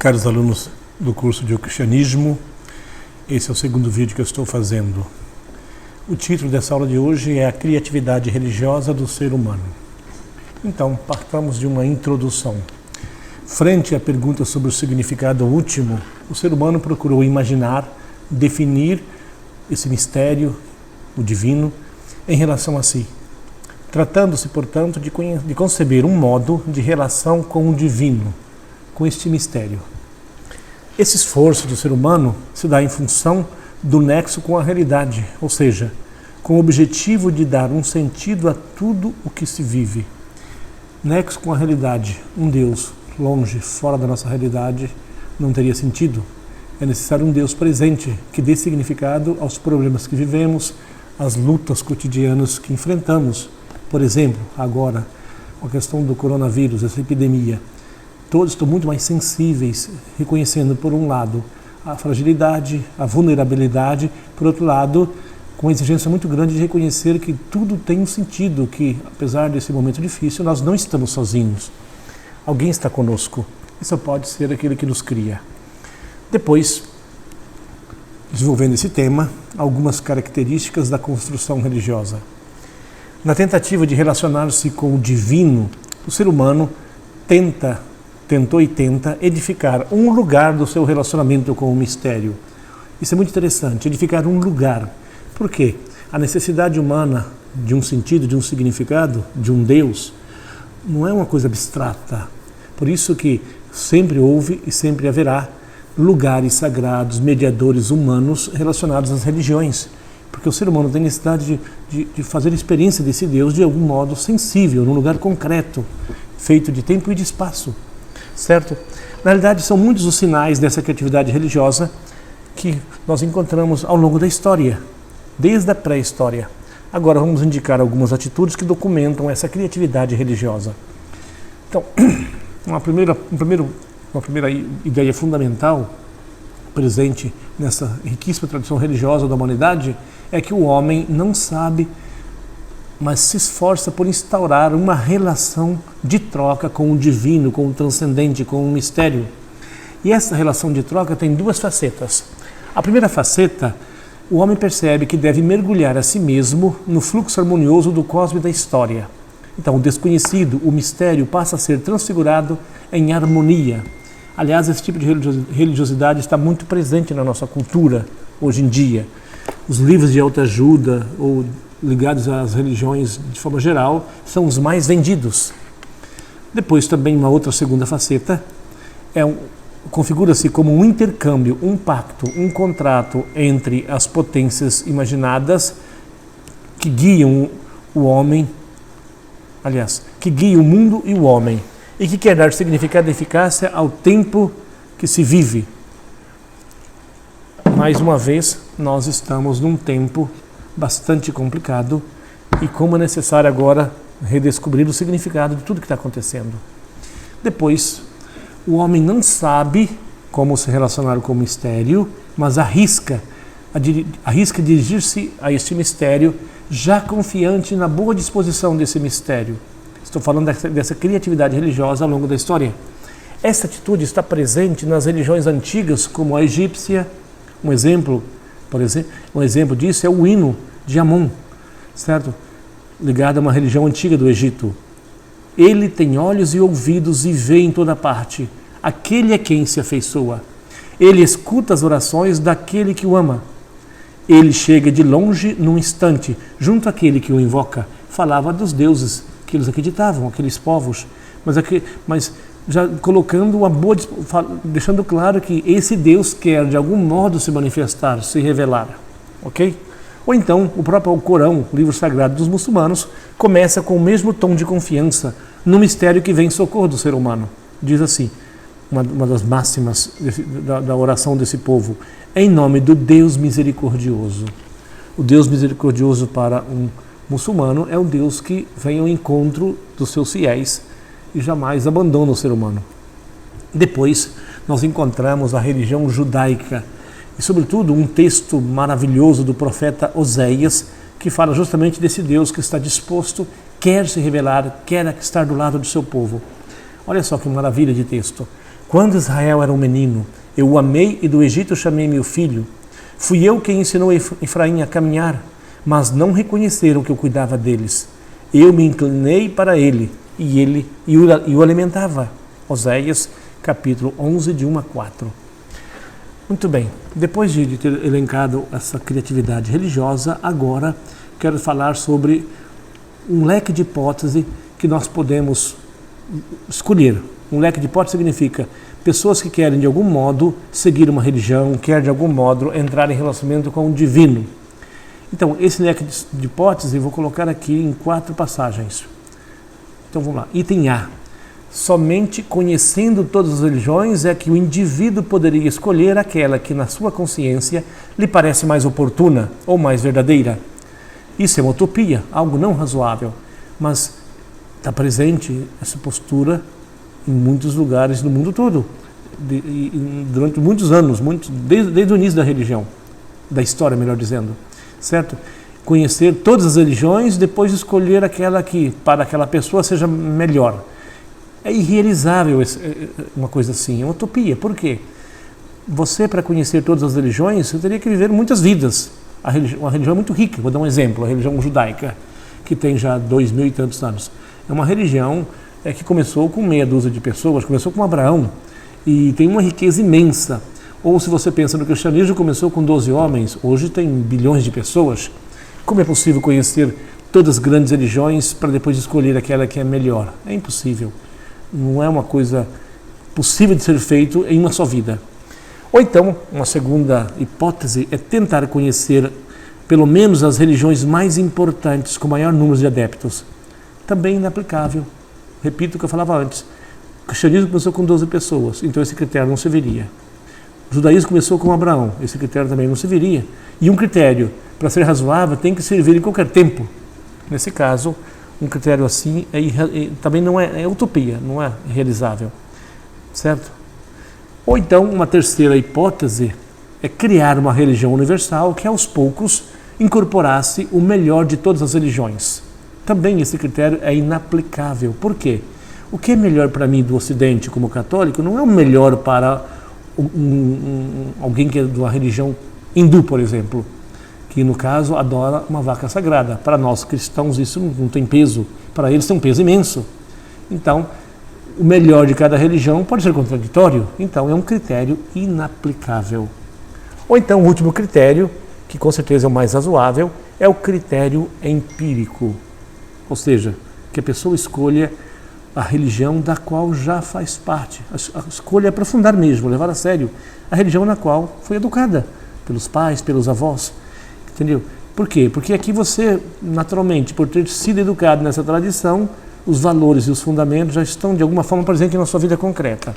Caros alunos do curso de O Cristianismo, esse é o segundo vídeo que eu estou fazendo. O título dessa aula de hoje é a criatividade religiosa do ser humano. Então, partamos de uma introdução. Frente à pergunta sobre o significado último, o ser humano procurou imaginar, definir esse mistério, o divino, em relação a si, tratando-se, portanto, de conceber um modo de relação com o divino, com este mistério. Esse esforço do ser humano se dá em função do nexo com a realidade, ou seja, com o objetivo de dar um sentido a tudo o que se vive. Nexo com a realidade, um Deus longe, fora da nossa realidade, não teria sentido. É necessário um Deus presente, que dê significado aos problemas que vivemos, às lutas cotidianas que enfrentamos. Por exemplo, agora, com a questão do coronavírus, essa epidemia, todos estão muito mais sensíveis, reconhecendo, por um lado, a fragilidade, a vulnerabilidade, por outro lado, com uma exigência muito grande de reconhecer que tudo tem um sentido, que, apesar desse momento difícil, nós não estamos sozinhos. Alguém está conosco. Isso pode ser aquele que nos cria. Depois, desenvolvendo esse tema, algumas características da construção religiosa. Na tentativa de relacionar-se com o divino, o ser humano tentou e tenta edificar um lugar do seu relacionamento com o mistério. Isso é muito interessante, edificar um lugar. Por quê? A necessidade humana de um sentido, de um significado, de um Deus, não é uma coisa abstrata. Por isso que sempre houve e sempre haverá lugares sagrados, mediadores humanos relacionados às religiões. Porque o ser humano tem necessidade de fazer experiência desse Deus de algum modo sensível, num lugar concreto, feito de tempo e de espaço. Certo? Na realidade, são muitos os sinais dessa criatividade religiosa que nós encontramos ao longo da história, desde a pré-história. Agora vamos indicar algumas atitudes que documentam essa criatividade religiosa. Então, uma primeira ideia fundamental presente nessa riquíssima tradição religiosa da humanidade é que o homem não sabe, mas se esforça por instaurar uma relação de troca com o divino, com o transcendente, com o mistério. E essa relação de troca tem duas facetas. A primeira faceta, o homem percebe que deve mergulhar a si mesmo no fluxo harmonioso do cosmos e da história. Então, o desconhecido, o mistério, passa a ser transfigurado em harmonia. Aliás, esse tipo de religiosidade está muito presente na nossa cultura hoje em dia. Os livros de autoajuda ou ligados às religiões de forma geral são os mais vendidos. Depois também uma outra segunda faceta configura-se como um intercâmbio, um pacto, um contrato entre as potências imaginadas que guiam o homem, que guiam o mundo e o homem, e que quer dar significado e eficácia ao tempo que se vive. Mais uma vez, nós estamos num tempo bastante complicado e como é necessário agora redescobrir o significado de tudo que está acontecendo. Depois, o homem não sabe como se relacionar com o mistério, mas arrisca dirigir-se a este mistério já confiante na boa disposição desse mistério. Estou falando dessa criatividade religiosa ao longo da história. Essa atitude está presente nas religiões antigas, como a egípcia. Um exemplo disso é o hino de Amon, certo? Ligado a uma religião antiga do Egito. Ele tem olhos e ouvidos e vê em toda parte. Aquele é quem se afeiçoa. Ele escuta as orações daquele que o ama. Ele chega de longe num instante, junto àquele que o invoca. Falava dos deuses que eles acreditavam, aqueles povos, mas já colocando deixando claro que esse Deus quer de algum modo se manifestar, se revelar, ok? Ou então o próprio Corão, o livro sagrado dos muçulmanos, começa com o mesmo tom de confiança no mistério que vem em socorro do ser humano. Diz assim, uma das máximas da oração desse povo: em nome do Deus misericordioso. O Deus misericordioso para um muçulmano é um Deus que vem ao encontro dos seus fiéis e jamais abandona o ser humano. Depois nós encontramos a religião judaica e, sobretudo, um texto maravilhoso do profeta Oséias que fala justamente desse Deus que está disposto, quer se revelar, quer estar do lado do seu povo. Olha só que maravilha de texto. Quando Israel era um menino, eu o amei e do Egito chamei meu filho. Fui eu quem ensinou Efraim a caminhar, mas não reconheceram que eu cuidava deles. Eu me inclinei para ele e o alimentava. Oséias, capítulo 11, de 1 a 4. Muito bem, depois de ter elencado essa criatividade religiosa, agora quero falar sobre um leque de hipótese que nós podemos escolher. Um leque de hipótese significa pessoas que querem de algum modo seguir uma religião, querem de algum modo entrar em relacionamento com o divino. Então, esse leque de hipótese eu vou colocar aqui em 4 passagens. Então vamos lá. Item A. Somente conhecendo todas as religiões é que o indivíduo poderia escolher aquela que na sua consciência lhe parece mais oportuna ou mais verdadeira. Isso é uma utopia, algo não razoável, mas está presente essa postura em muitos lugares do mundo todo, durante muitos anos, desde o início da religião, da história, melhor dizendo, certo? Conhecer todas as religiões, depois escolher aquela que para aquela pessoa seja melhor. É irrealizável uma coisa assim, é uma utopia. Por quê? Você, para conhecer todas as religiões, você teria que viver muitas vidas. Uma religião é muito rica. Vou dar um exemplo, a religião judaica, que tem já 2000 e tantos anos. É uma religião que começou com meia dúzia de pessoas, começou com Abraão, e tem uma riqueza imensa. Ou se você pensa no cristianismo, começou com 12 homens, hoje tem bilhões de pessoas. Como é possível conhecer todas as grandes religiões para depois escolher aquela que é melhor? É impossível. Não é uma coisa possível de ser feito em uma só vida. Ou então, uma segunda hipótese é tentar conhecer pelo menos as religiões mais importantes com maior número de adeptos. Também inaplicável. Repito o que eu falava antes. O cristianismo começou com 12 pessoas, então esse critério não serviria. O judaísmo começou com Abraão, esse critério também não serviria. E um critério, para ser razoável, tem que servir em qualquer tempo. Nesse caso, um critério assim também não é utopia, não é realizável, certo? Ou então, uma terceira hipótese é criar uma religião universal que aos poucos incorporasse o melhor de todas as religiões. Também esse critério é inaplicável. Por quê? O que é melhor para mim do Ocidente como católico não é o melhor para alguém que é de uma religião hindu, por exemplo, que no caso adora uma vaca sagrada. Para nós cristãos isso não tem peso, para eles tem um peso imenso. Então, o melhor de cada religião pode ser contraditório, então é um critério inaplicável. Ou então o último critério, que com certeza é o mais razoável, é o critério empírico, ou seja, que a pessoa escolha a religião da qual já faz parte. A escolha é aprofundar mesmo, levar a sério a religião na qual foi educada pelos pais, pelos avós. Entendeu? Por quê? Porque aqui você, naturalmente, por ter sido educado nessa tradição, os valores e os fundamentos já estão de alguma forma presentes na sua vida concreta.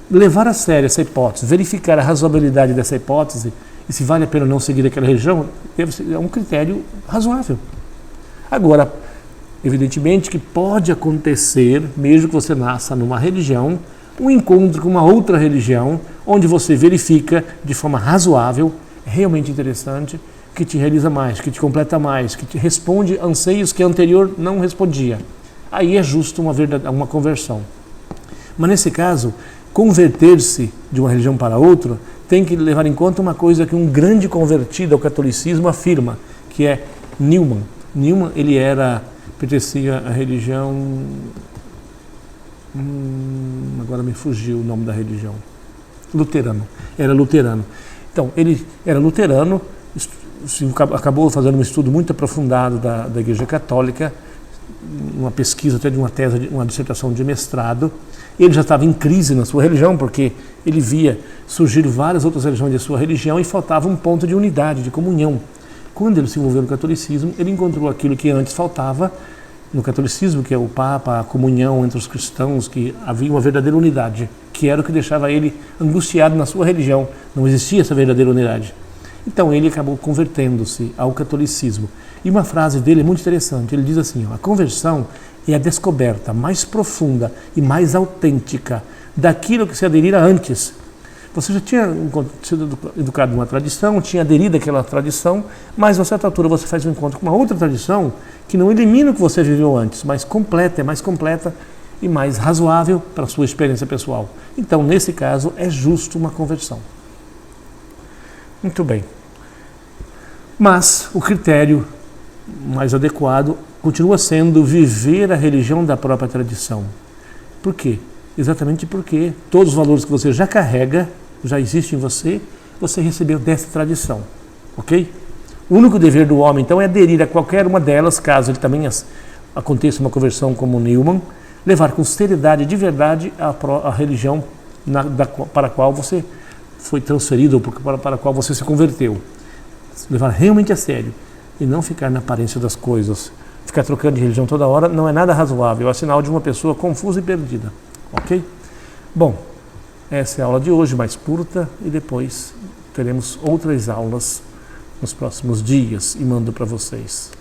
Levar a sério essa hipótese, verificar a razoabilidade dessa hipótese e se vale a pena não seguir aquela religião, é um critério razoável. Agora, evidentemente que pode acontecer, mesmo que você nasça numa religião, um encontro com uma outra religião, onde você verifica de forma razoável, realmente interessante, que te realiza mais, que te completa mais, que te responde anseios que a anterior não respondia. Aí é justo uma conversão. Mas nesse caso, converter-se de uma religião para outra tem que levar em conta uma coisa que um grande convertido ao catolicismo afirma, que é Newman. Newman, ele pertencia à religião... agora me fugiu o nome da religião. Luterano. Era luterano. Então, ele era luterano, acabou fazendo um estudo muito aprofundado da Igreja Católica, uma pesquisa até de uma tese, uma dissertação de mestrado. Ele já estava em crise na sua religião, porque ele via surgir várias outras religiões de sua religião e faltava um ponto de unidade, de comunhão. Quando ele se envolveu no catolicismo, ele encontrou aquilo que antes faltava no catolicismo, que é o Papa, a comunhão entre os cristãos, que havia uma verdadeira unidade, que era o que deixava ele angustiado na sua religião. Não existia essa verdadeira unidade. Então ele acabou convertendo-se ao catolicismo. E uma frase dele é muito interessante, ele diz assim, a conversão é a descoberta mais profunda e mais autêntica daquilo que se aderira antes. Você já tinha sido educado numa tradição, tinha aderido àquela tradição, mas a certa altura você faz um encontro com uma outra tradição que não elimina o que você viveu antes, mas completa, é mais completa e mais razoável para a sua experiência pessoal. Então, nesse caso, é justo uma conversão. Muito bem. Mas o critério mais adequado continua sendo viver a religião da própria tradição. Por quê? Exatamente porque todos os valores que você já carrega, já existem em você, você recebeu dessa tradição. Ok? O único dever do homem, então, é aderir a qualquer uma delas, caso ele também aconteça uma conversão como Newman, levar com seriedade de verdade a religião para a qual você foi transferido, ou para a qual você se converteu. Levar realmente a sério e não ficar na aparência das coisas. Ficar trocando de religião toda hora não é nada razoável, é sinal de uma pessoa confusa e perdida. Ok? Bom, essa é a aula de hoje, mais curta, e depois teremos outras aulas nos próximos dias e mando para vocês.